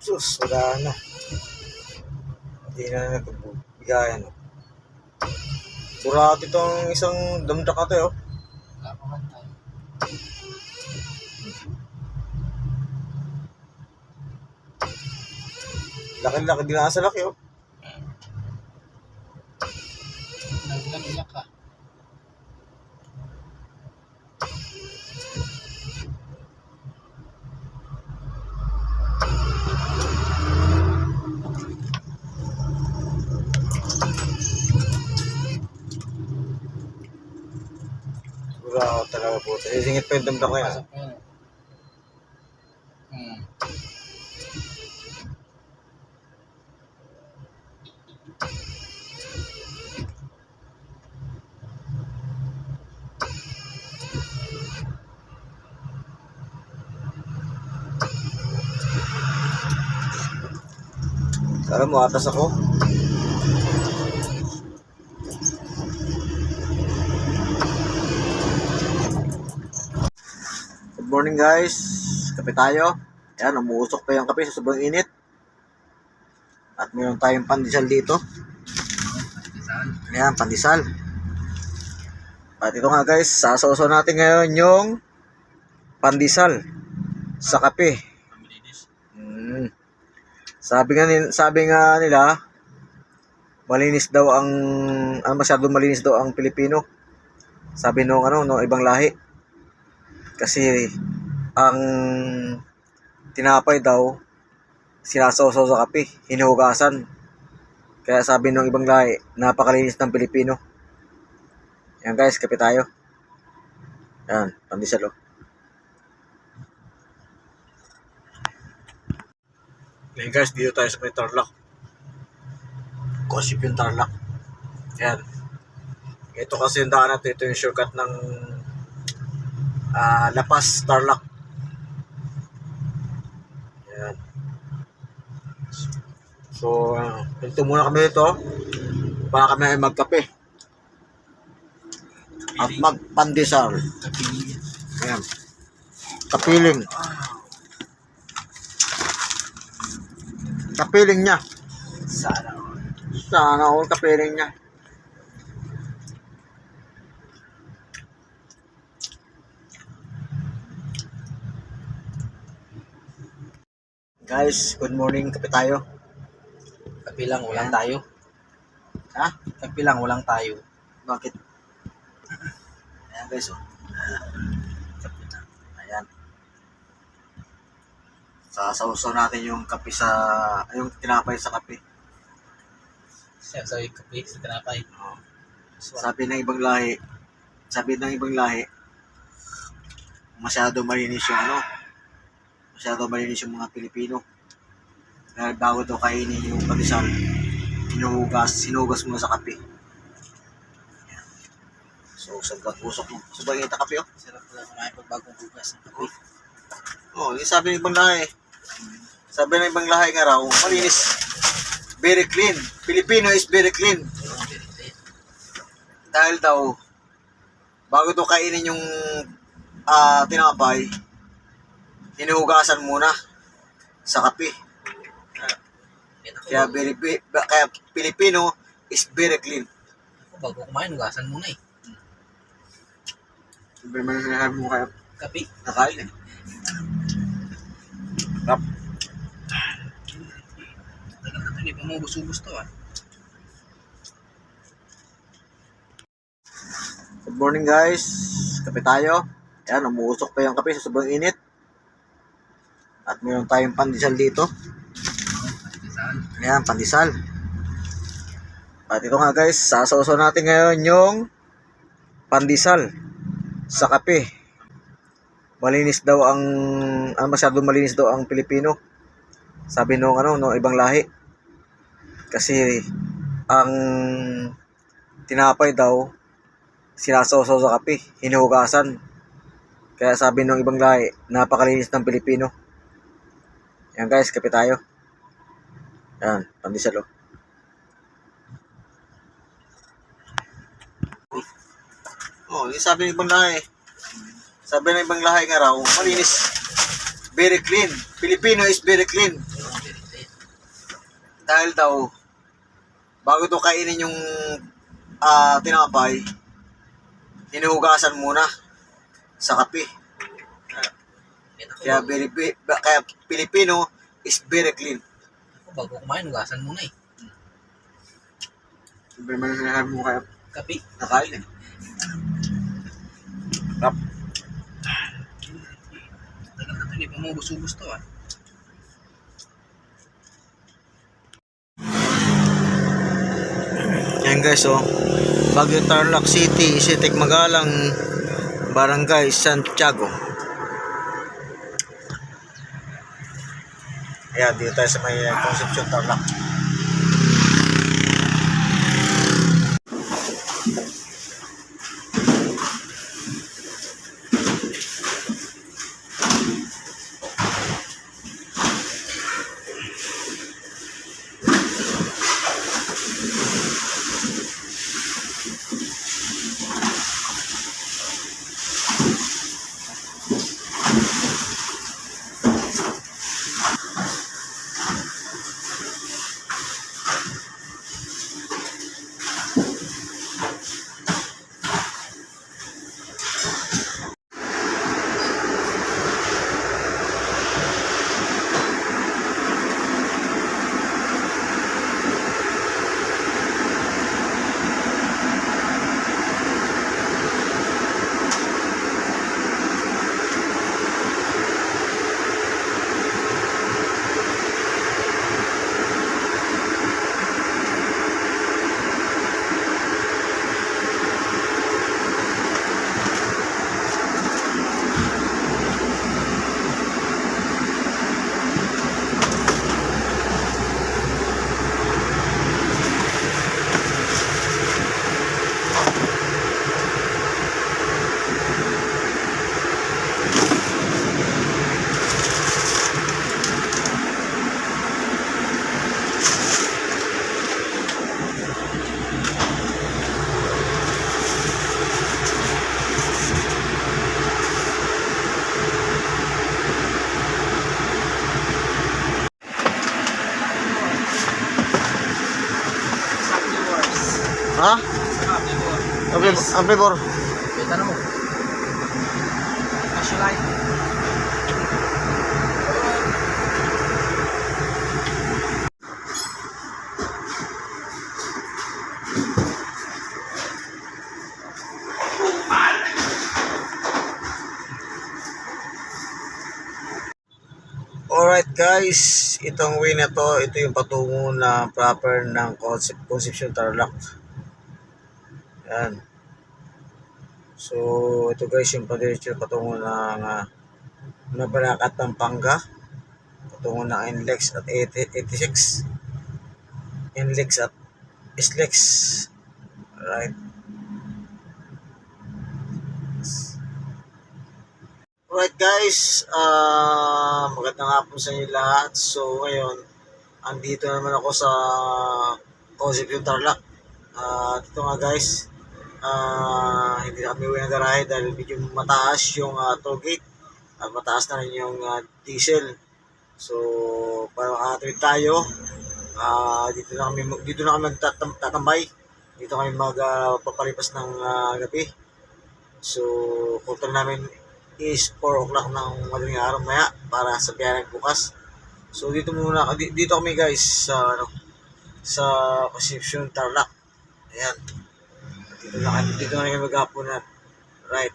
Sus, wala na. Hindi na nagbigayan. Surat itong isang damdak ate, oh. Laki-laki din sa laki, oh. Naglalak ka. Wala talaga po. Sisingit pa yung damdak na yan. Pasok mo yan. Alam mo, atas ako. Good morning guys. Kape tayo. Ayan, umuusok pa yung kape sa sobrang init. At mayroon tayong pandesal dito. Ayan, pandesal. At ito nga guys, sasawsaw natin ngayon yung pandesal sa kape. Sabi nga nila, malinis daw ang masyadong malinis daw ang Pilipino. Sabi nung ibang lahi. Kasi ang tinapay daw sinasawsaw sa kape, hinuhugasan. Kaya sabi nung ibang lahi, napakalinis ng Pilipino. Yan guys, kape tayo. Yan, pandesal oh. Ngayon guys, dito tayo sa may Tarlac. Kosip yung Tarlac. Yan. Ito kasi yung daan natin. Ito yung shortcut ng Lapas, Tarlac. Yan. So, ito muna kami dito. Para kami ay magkape. At magpandesal. Yan. Kapiling. Kapiling niya. Sana all kapiling niya. Guys, good morning. Kape tayo. Kape lang, walang tayo. Ha? Kape lang, walang tayo. Bakit? Ayan guys, oh. Ayan. Sasawsaw natin yung kape yung tinapay sa kape. Siya sa kape, sa tinapay. Oh. Sabi ng ibang lahi, masyado malinis yung mga Pilipino. Dahil bago daw kainin yung pandesal, sinugas muna sa kape. Ayan. So, sobrang usok mo. Sobrang init ang kape, oh. Sarap pala kumain pag bagong hugas ng kape. Oh, yung sabi ng ibang lahi. Sabi ng ibang lahi nga raw, malinis. Very clean. Filipino is very clean. Dahil daw, bago daw kainin yung tinapay, hinuhugasan muna sa kape. Kaya Filipino is very clean. Bago kumain, hugasan muna eh. Sabi naman sinasabi mo kayo, Kape. nakain eh. Rap. Hindi pa mo gusto ah. Good morning guys. Kape tayo. Ayan, umuusok pa yung kape sa sobrang init. At mayroon tayong pandesal dito. Ayan, pandesal. At ito nga guys, sasawsaw natin ngayon yung pandesal sa kape. Malinis daw masyadong malinis daw ang Pilipino. Sabi nung ibang lahi. Kasi ang tinapay daw sinasawsaw sa kape, hinuhugasan. Kaya sabi nung ibang lahi, napakalinis ng Pilipino. Yan guys, kape tayo. Yan, pandesal oh. Oh, yung sabi ng ibang lahi. Sabi ng ibang lahi nga raw, very clean. Filipino is very clean. Dahil daw, bago ito kainin yung tinapay, hinuhugasan muna sa kape. Kaya kaya Filipino is very clean. Ako, bago kumain, hugasan muna eh. Siyempre man sinasabi mo kaya Kapi. nakain eh. Rap. Tagal na ito, hindi pa mo gusto ah. Yan guys, oh. Baguio Tarlac City, Sitik Magalang, Barangay Santiago. Ayan, dito tayo sa may Concepcion Tarlac. Ha? Amplibor. Kita na mo. Nasyolay. Alright guys, itong way na to, ito yung patungo na proper ng Concepcion Tarlac. Yan. So, ito guys yung patungo ng Nabalacat, Pampanga. Patungo ng NLEX at 86. NLEX at SLEX. Alright. Alright guys, magandang hapon sa inyo lahat. So ngayon, andito naman ako sa Concepcion Tarlac. Dito nga guys, hindi na kami uwi ng garahe dahil medyo mataas yung toll gate at mataas na rin yung diesel. So para makatawid tayo, dito na kami tatambay. Dito kami magpapalipas ng gabi. So total namin is 4 o'clock ng madaling araw maya para sa biyahe bukas. So dito kami guys sa sa Concepcion Tarlac. Ayan. Dito na kami maghapunan. Right.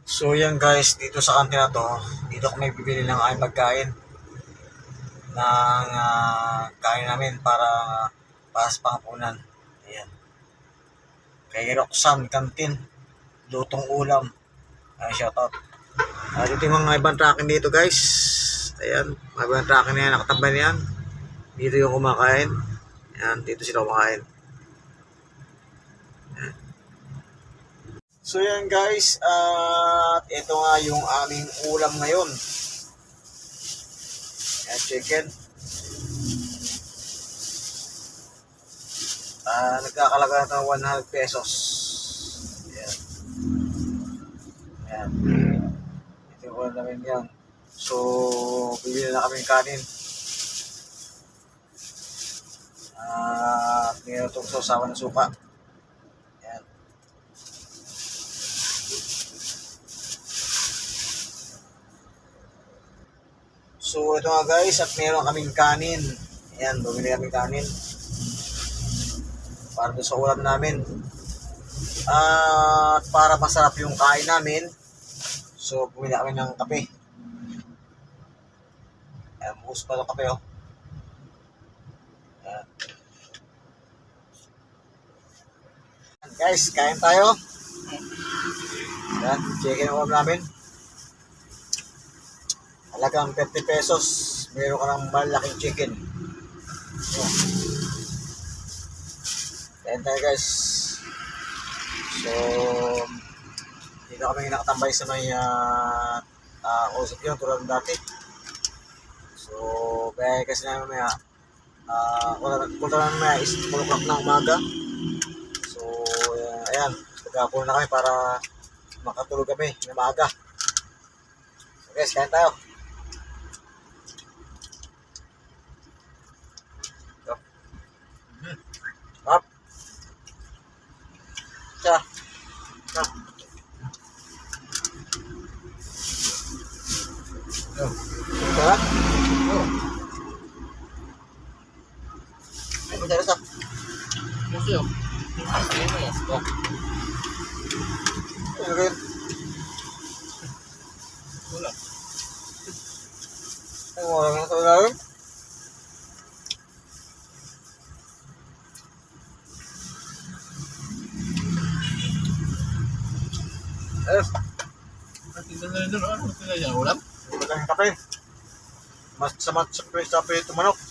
So yan guys, dito sa kantina to, dito kami bibili ng aming pagkain ng kain namin para sa panghapunan. Ayan. Kay Roxanne Canteen, lutong ulam. Shoutout. Dito yung mga ibang tracking dito guys. Ayan, mga ibang tracking na yan, nakatambay na yan. Dito yung kumakain. Ayan, dito sila kumakain. Ayan. So yan guys, at ito nga yung aming ulam ngayon. Ayan, chicken. Nagkakalaga ng 100 pesos. Ayan. Ayan. Ito Yung ulam namin yan. So, bibili na kami ng kanin. Ngayon itong sausawan ng suka. Yan. So, ito nga guys, at meron kaming kanin. Ayan, bumili kami kanin. Para doon sa ulam namin. At para masarap yung kain namin, so bumili kami ng kape. Ayan, buhos pa ng kape, oh. Ayan. Ayan, guys, kain tayo. Ayan, chicken ang ulam namin. Halagang 50 pesos. Meron ka ng malaking chicken. Ayan. Kain tayo guys. So, dito kami nakatambay sa may usap yun tulad ng dati. So, kaya kasi namin maya punta namin maya is 4 o'clock ng umaga. So, ayan, pagkapuno na kami para makatulog kami na maaga. So guys, kain tayo. Up. Tara. Tara. Tara. Ay, tara sa. Museo. Sige mo yan. Oh. Ano kayo? Wala. Ay, wala nga ito lang. Eh, Tingnan na rin doon. Ano tingnan yan? Ulam? wala kang kape. Mas sa prito manok.